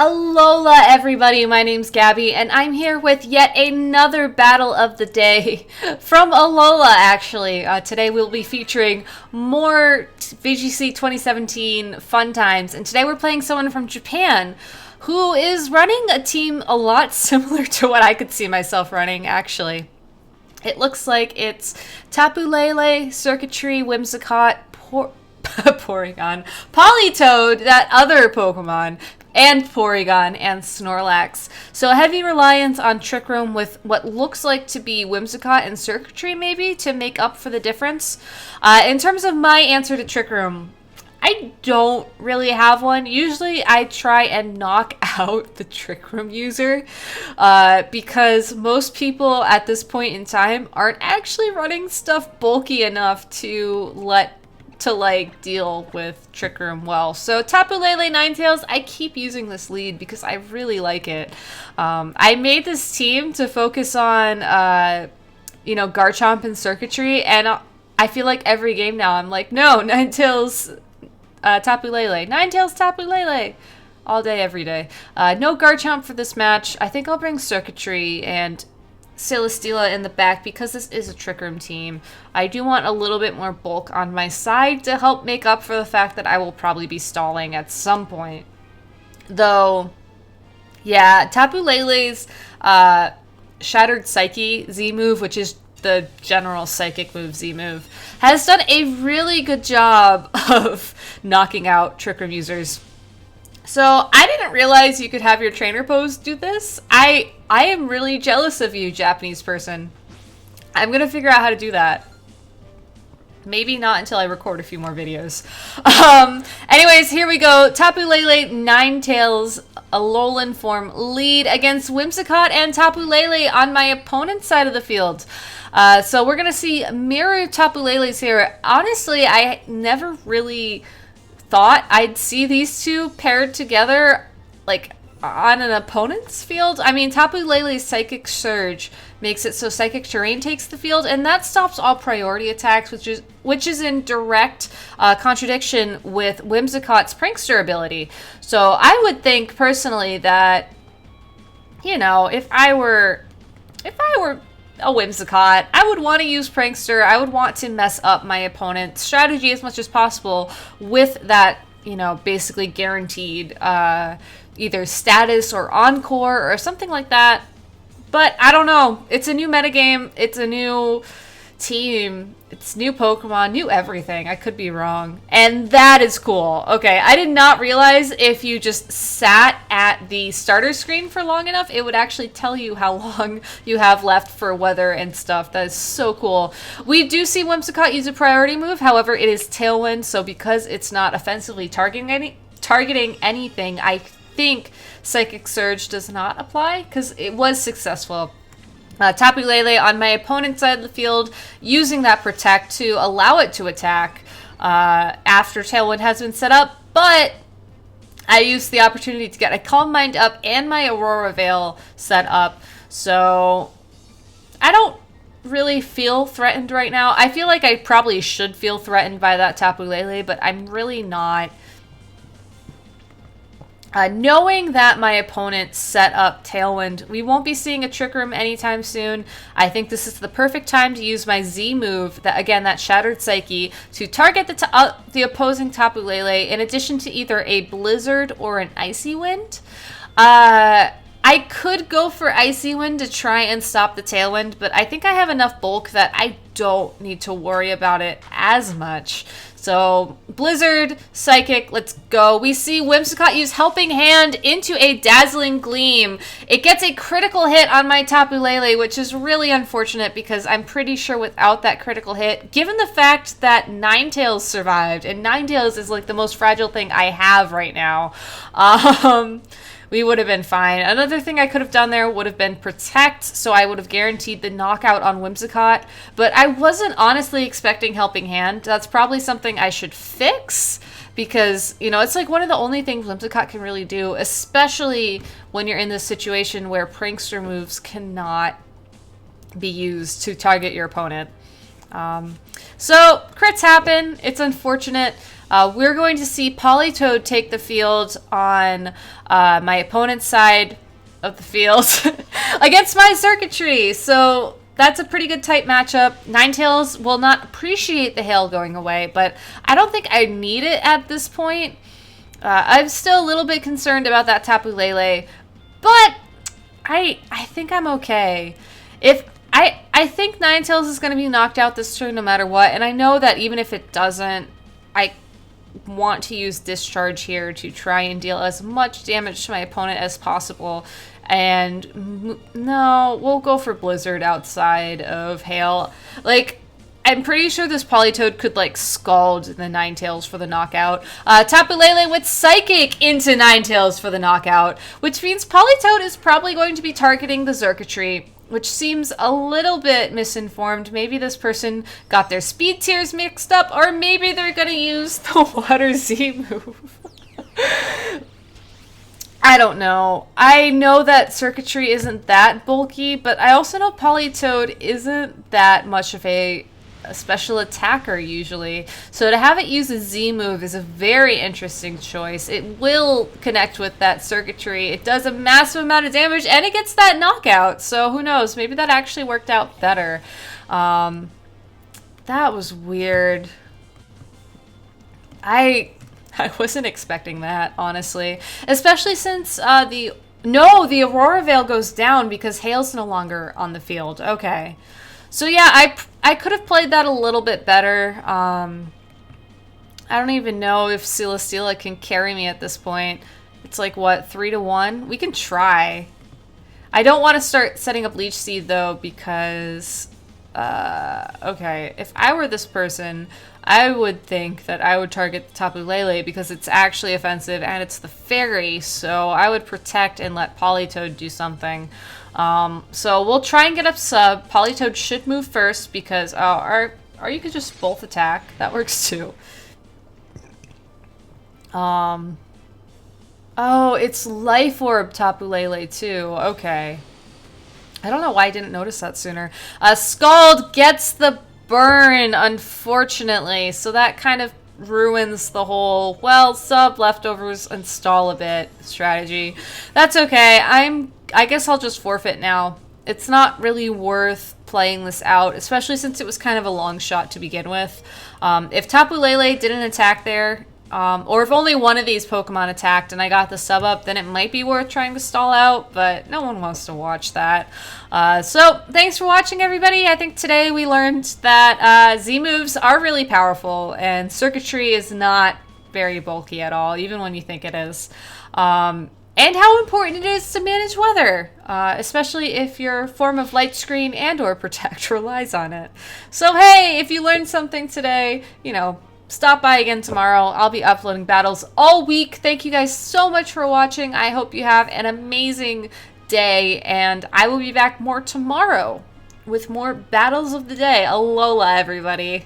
Alola everybody, my name's Gabby and I'm here with yet another battle of the day from Alola actually. Today we'll be featuring more VGC 2017 fun times, and today we're playing someone from Japan who is running a team a lot similar to what I could see myself running actually. It looks like it's Tapu Lele, Circuitry, Whimsicott, Porygon, Politoed, that other Pokemon, and Porygon and Snorlax. So a heavy reliance on Trick Room with what looks like to be Whimsicott and Circuitry maybe to make up for the difference. In terms of my answer to Trick Room, I don't really have one. Usually I try and knock out the Trick Room user because most people at this point in time aren't actually running stuff bulky enough to deal with Trick Room well. So Tapu Lele Ninetales, I keep using this lead because I really like it. I made this team to focus on Garchomp and Circuitry, and I feel like every game now I'm like, no, Ninetales, Tapu Lele, Ninetales, Tapu Lele, all day, every day. No Garchomp for this match. I think I'll bring Circuitry and Celesteela in the back because this is a Trick Room team. I do want a little bit more bulk on my side to help make up for the fact that I will probably be stalling at some point. Though, yeah, Tapu Lele's Shattered Psyche Z move, which is the general psychic move Z move, has done a really good job of knocking out Trick Room users. So I didn't realize you could have your trainer pose do this. I am really jealous of you, Japanese person. I'm gonna figure out how to do that. Maybe not until I record a few more videos. Anyways, here we go. Tapu Lele, Ninetales, Alolan form lead against Whimsicott and Tapu Lele on my opponent's side of the field. So we're gonna see mirror Tapu Lele's here. Honestly, I never really thought I'd see these two paired together, like, on an opponent's field. I mean, Tapu Lele's Psychic Surge makes it so Psychic Terrain takes the field, and that stops all priority attacks, which is in direct contradiction with Whimsicott's Prankster ability. So I would think, personally, that, you know, if I were a Whimsicott, I would want to use Prankster. I would want to mess up my opponent's strategy as much as possible with that, you know, basically guaranteed either status or encore or something like that. But I don't know. It's a new metagame. It's a new team. It's new Pokemon, new everything. I could be wrong. And that is cool. Okay, I did not realize if you just sat at the starter screen for long enough, it would actually tell you how long you have left for weather and stuff. That is so cool. We do see Whimsicott use a priority move. However, it is Tailwind, so because it's not offensively targeting anything, I think Psychic Surge does not apply because it was successful. Tapu Lele on my opponent's side of the field, using that Protect to allow it to attack after Tailwind has been set up, but I used the opportunity to get a Calm Mind up and my Aurora Veil set up, so I don't really feel threatened right now. I feel like I probably should feel threatened by that Tapu Lele, but I'm really not. Knowing that my opponent set up Tailwind, we won't be seeing a Trick Room anytime soon. I think this is the perfect time to use my Z move, that Shattered Psyche, to target the opposing Tapu Lele, in addition to either a Blizzard or an Icy Wind. I could go for Icy Wind to try and stop the Tailwind, but I think I have enough bulk that I don't need to worry about it as much. So, Blizzard, Psychic, let's go. We see Whimsicott use Helping Hand into a Dazzling Gleam. It gets a critical hit on my Tapu Lele, which is really unfortunate because I'm pretty sure without that critical hit, given the fact that Ninetales survived, and Ninetales is like the most fragile thing I have right now, we would have been fine. Another thing I could have done there would have been Protect, so I would have guaranteed the knockout on Whimsicott, but I wasn't honestly expecting Helping Hand. That's probably something I should fix, because, you know, it's like one of the only things Whimsicott can really do, especially when you're in this situation where Prankster moves cannot be used to target your opponent. So, crits happen. It's unfortunate. We're going to see Politoed take the field on my opponent's side of the field against my circuitry. So that's a pretty good tight matchup. Ninetales will not appreciate the hail going away, but I don't think I need it at this point. I'm still a little bit concerned about that Tapu Lele, but I think I'm okay. If I think Ninetales is going to be knocked out this turn no matter what, and I know that even if it doesn't, I want to use Discharge here to try and deal as much damage to my opponent as possible. And no, we'll go for Blizzard outside of Hail. Like, I'm pretty sure this Politoed could, like, scald the Ninetales for the knockout. Tapu Lele with Psychic into Ninetales for the knockout, which means Politoed is probably going to be targeting the Circuitry, which seems a little bit misinformed. Maybe this person got their speed tiers mixed up, or maybe they're going to use the Water Z move. I don't know. I know that Circuitry isn't that bulky, but I also know Politoed isn't that much of a special attacker usually. So to have it use a Z move is a very interesting choice. It will connect with that Circuitry. It does a massive amount of damage, and it gets that knockout. So who knows? Maybe that actually worked out better. That was weird. I wasn't expecting that, honestly. Especially since the Aurora Veil goes down because Hail's no longer on the field. Okay. So yeah, I could have played that a little bit better. I don't even know if Celesteela can carry me at this point. It's like, what, 3-1? We can try. I don't want to start setting up Leech Seed, though, because... okay, if I were this person, I would think that I would target the Tapu Lele because it's actually offensive and it's the fairy, so I would protect and let Politoed do something. So we'll try and get up sub. Politoed should move first because, or you could just both attack. That works too. Oh, it's Life Orb Tapu Lele too. Okay. I don't know why I didn't notice that sooner. Scald gets the burn, unfortunately. So that kind of ruins the whole, well, sub, leftovers, install a bit strategy. That's okay. I guess I'll just forfeit now. It's not really worth playing this out, especially since it was kind of a long shot to begin with. If Tapu Lele didn't attack there, or if only one of these Pokemon attacked and I got the sub up, then it might be worth trying to stall out, but no one wants to watch that. So thanks for watching, everybody. I think today we learned that Z moves are really powerful and Circuitry is not very bulky at all, even when you think it is. And how important it is to manage weather, especially if your form of light screen and or protect relies on it. So hey, if you learned something today, you know, stop by again tomorrow. I'll be uploading battles all week. Thank you guys so much for watching. I hope you have an amazing day, and I will be back more tomorrow with more battles of the day. Alola, everybody.